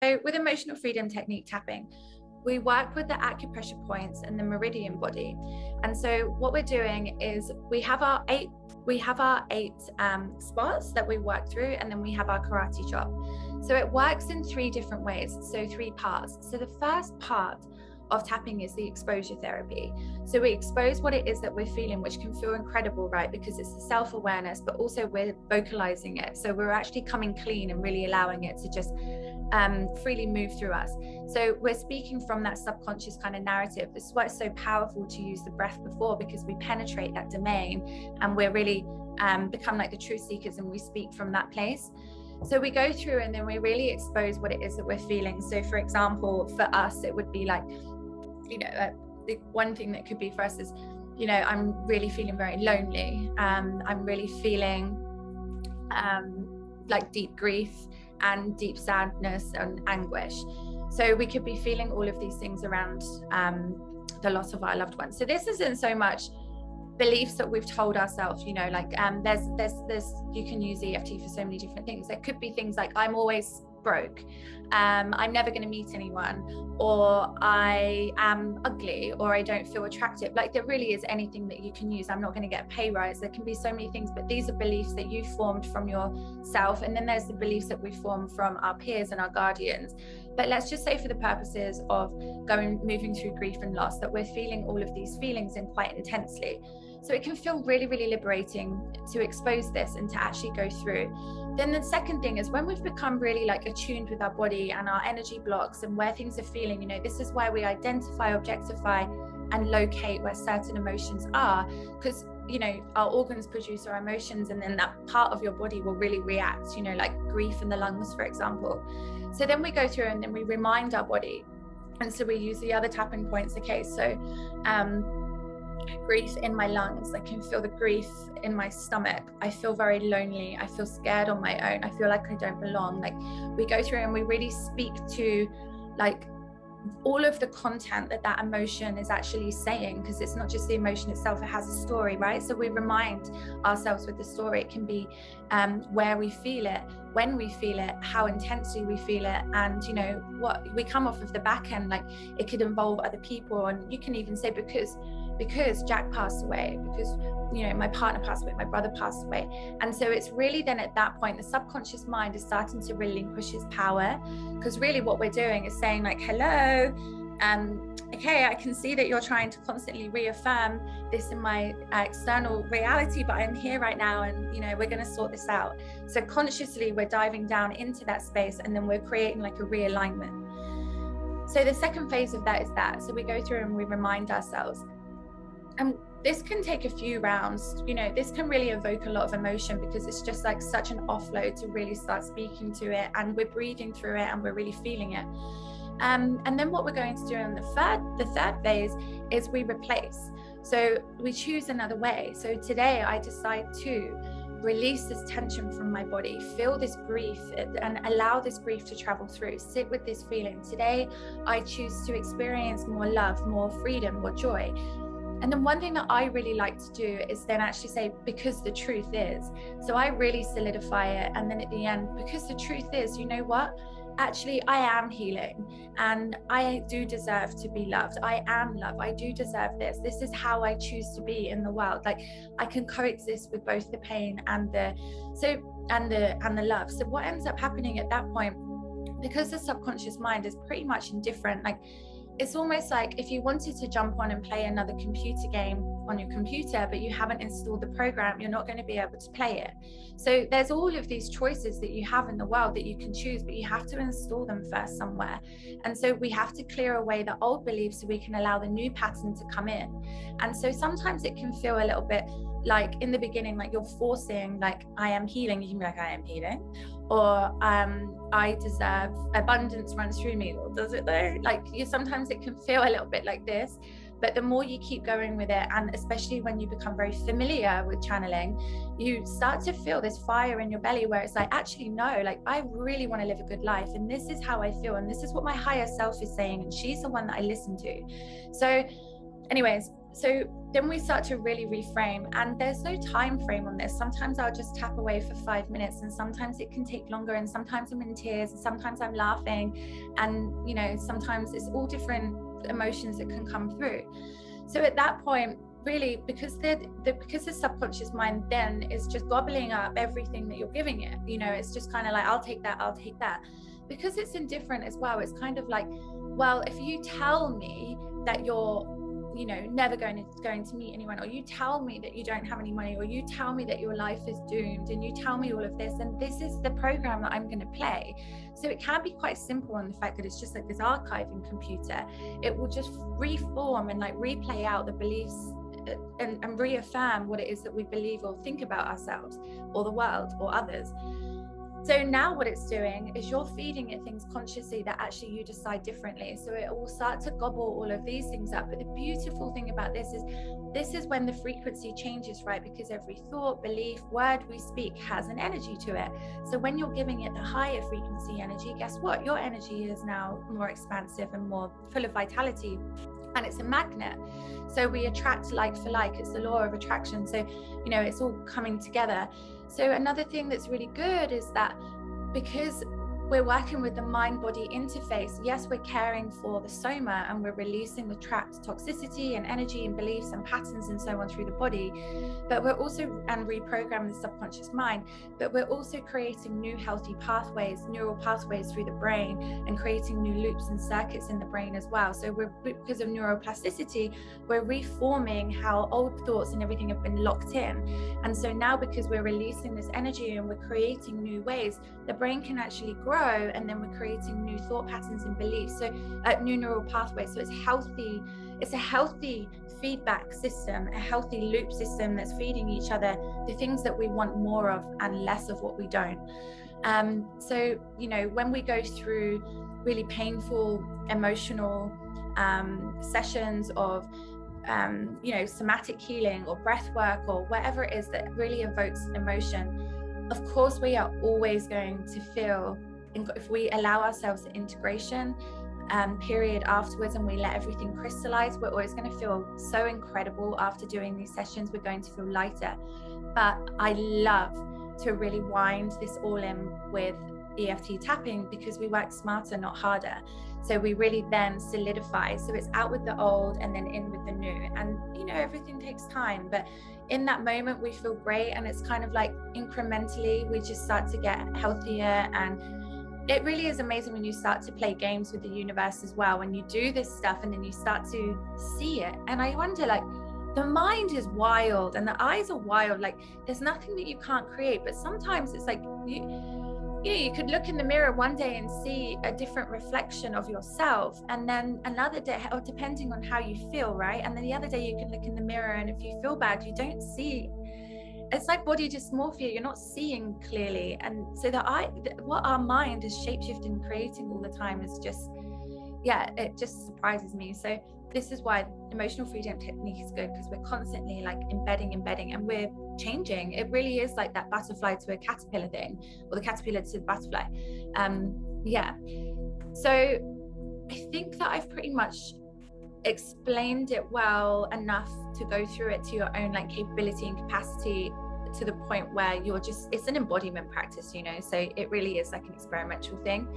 So with emotional freedom technique tapping, we work with the acupressure points and the meridian body. And so what we're doing is we have our eight spots that we work through, and then we have our karate chop. So it works in 3 different ways, so 3 parts. So the first part of tapping is the exposure therapy. So we expose what it is that we're feeling, which can feel incredible, right? Because it's the self-awareness, but also we're vocalizing it. So we're actually coming clean and really allowing it to just freely move through us. So we're speaking from that subconscious kind of narrative. This is why it's so powerful to use the breath before, because we penetrate that domain and we're really become like the truth seekers, and we speak from that place. So we go through and then we really expose what it is that we're feeling. So for example, for us, it would be like, the one thing that could be for us is, I'm really feeling very lonely. I'm really feeling like deep grief and deep sadness and anguish. So we could be feeling all of these things around the loss of our loved ones. So this isn't so much beliefs that we've told ourselves, there's you can use EFT for so many different things. There could be things like, I'm always broke, I'm never going to meet anyone, or I am ugly, or I don't feel attractive. Like, there really is anything that you can use. I'm not going to get a pay rise. There can be so many things, but these are beliefs that you formed from yourself, and then there's the beliefs that we form from our peers and our guardians. But let's just say, for the purposes of moving through grief and loss, that we're feeling all of these feelings and quite intensely. So it can feel really, really liberating to expose this and to actually go through. Then the second thing is, when we've become really like attuned with our body and our energy blocks and where things are feeling, this is why we identify, objectify, and locate where certain emotions are, because our organs produce our emotions, and then that part of your body will really react, like grief in the lungs, for example. So then we go through and then we remind our body, and so we use the other tapping points. Okay, so grief in my lungs, I can feel the grief in my stomach, I feel very lonely, I feel scared on my own, I feel like I don't belong. Like, we go through and we really speak to like all of the content that emotion is actually saying, because it's not just the emotion itself, it has a story, right? So we remind ourselves with the story. It can be where we feel it, when we feel it, how intensely we feel it, and what we come off of the back end. Like, it could involve other people, and you can even say, because Jack passed away, because my partner passed away, my brother passed away. And so it's really then at that point the subconscious mind is starting to relinquish its power, because really what we're doing is saying like, hello, okay, I can see that you're trying to constantly reaffirm this in my external reality, but I'm here right now, and we're going to sort this out. So consciously we're diving down into that space, and then we're creating like a realignment. So the second phase of that is that, so we go through and we remind ourselves. And this can take a few rounds, this can really evoke a lot of emotion, because it's just like such an offload to really start speaking to it, and we're breathing through it, and we're really feeling it. And then what we're going to do in the third phase is we replace. So we choose another way. So today I decide to release this tension from my body, feel this grief, and allow this grief to travel through, sit with this feeling. Today I choose to experience more love, more freedom, more joy. And then one thing that I really like to do is then actually say, because the truth is. So I really solidify it. And then at the end, because the truth is, you know what? Actually, I am healing, and I do deserve to be loved. I am love. I do deserve this. This is how I choose to be in the world. Like, I can coexist with both the pain and the love. So what ends up happening at that point, because the subconscious mind is pretty much indifferent, like, it's almost like if you wanted to jump on and play another computer game on your computer, but you haven't installed the program, you're not going to be able to play it. So there's all of these choices that you have in the world that you can choose, but you have to install them first somewhere. And so we have to clear away the old beliefs so we can allow the new pattern to come in. And so sometimes it can feel a little bit like, in the beginning, like you're forcing, like, I am healing. You can be like, I am healing, or I deserve abundance runs through me. Or does it though? Like, sometimes it can feel a little bit like this, but the more you keep going with it, and especially when you become very familiar with channeling, you start to feel this fire in your belly where it's like, actually, no, like, I really want to live a good life, and this is how I feel, and this is what my higher self is saying, and she's the one that I listen to. So anyways, So then we start to really reframe, and there's no time frame on this. Sometimes I'll just tap away for 5 minutes, and sometimes it can take longer, and sometimes I'm in tears, and sometimes I'm laughing, and you know, sometimes it's all different emotions that can come through. So at that point, really, because the subconscious mind then is just gobbling up everything that you're giving it, you know, it's just kind of like, I'll take that, because it's indifferent as well. It's kind of like, well, if you tell me that you're, you know, never going to meet anyone, or you tell me that you don't have any money, or you tell me that your life is doomed, and you tell me all of this, and this is the program that I'm going to play. So it can be quite simple in the fact that it's just like this archiving computer. It will just reform and like replay out the beliefs and reaffirm what it is that we believe or think about ourselves or the world or others. So now what it's doing is you're feeding it things consciously that actually you decide differently. So it will start to gobble all of these things up. But the beautiful thing about this is when the frequency changes, right? Because every thought, belief, word we speak has an energy to it. So when you're giving it the higher frequency energy, guess what? Your energy is now more expansive and more full of vitality. And it's a magnet. So we attract like for like. It's the law of attraction. So, you know, it's all coming together. So another thing that's really good is that because we're working with the mind-body interface, yes, we're caring for the soma and we're releasing the trapped toxicity and energy and beliefs and patterns and so on through the body, but we're also, and reprogramming the subconscious mind, but we're also creating new healthy pathways, neural pathways through the brain, and creating new loops and circuits in the brain as well. So we're, because of neuroplasticity, we're reforming how old thoughts and everything have been locked in. And so now, because we're releasing this energy and we're creating new ways, the brain can actually grow, and then we're creating new thought patterns and beliefs, so new neural pathways. So it's healthy. It's a healthy feedback system, a healthy loop system that's feeding each other the things that we want more of and less of what we don't. So, you know, when we go through really painful emotional sessions of you know, somatic healing or breath work or whatever it is that really evokes emotion, of course we are always going to feel, if we allow ourselves the integration period afterwards and we let everything crystallize, we're always going to feel so incredible after doing these sessions. We're going to feel lighter. But I love to really wind this all in with EFT tapping, because we work smarter, not harder. So we really then solidify. So it's out with the old and then in with the new. And, you know, everything takes time, but in that moment we feel great. And it's kind of like incrementally, we just start to get healthier. And it really is amazing when you start to play games with the universe as well, when you do this stuff and then you start to see it. And I wonder, like, the mind is wild and the eyes are wild. Like, there's nothing that you can't create. But sometimes it's like, you could look in the mirror one day and see a different reflection of yourself, and then another day, or depending on how you feel, right? And then the other day you can look in the mirror, and if you feel bad, you don't see. It's like body dysmorphia. You're not seeing clearly. And so what our mind is shapeshifting and creating all the time is just, yeah, it just surprises me. So this is why emotional freedom technique is good, because we're constantly like embedding, and we're changing. It really is like that butterfly to a caterpillar thing, or the caterpillar to the butterfly. Yeah. So I think that I've pretty much explained it well enough to go through it to your own like capability and capacity, to the point where you're just, it's an embodiment practice, you know, so it really is like an experimental thing.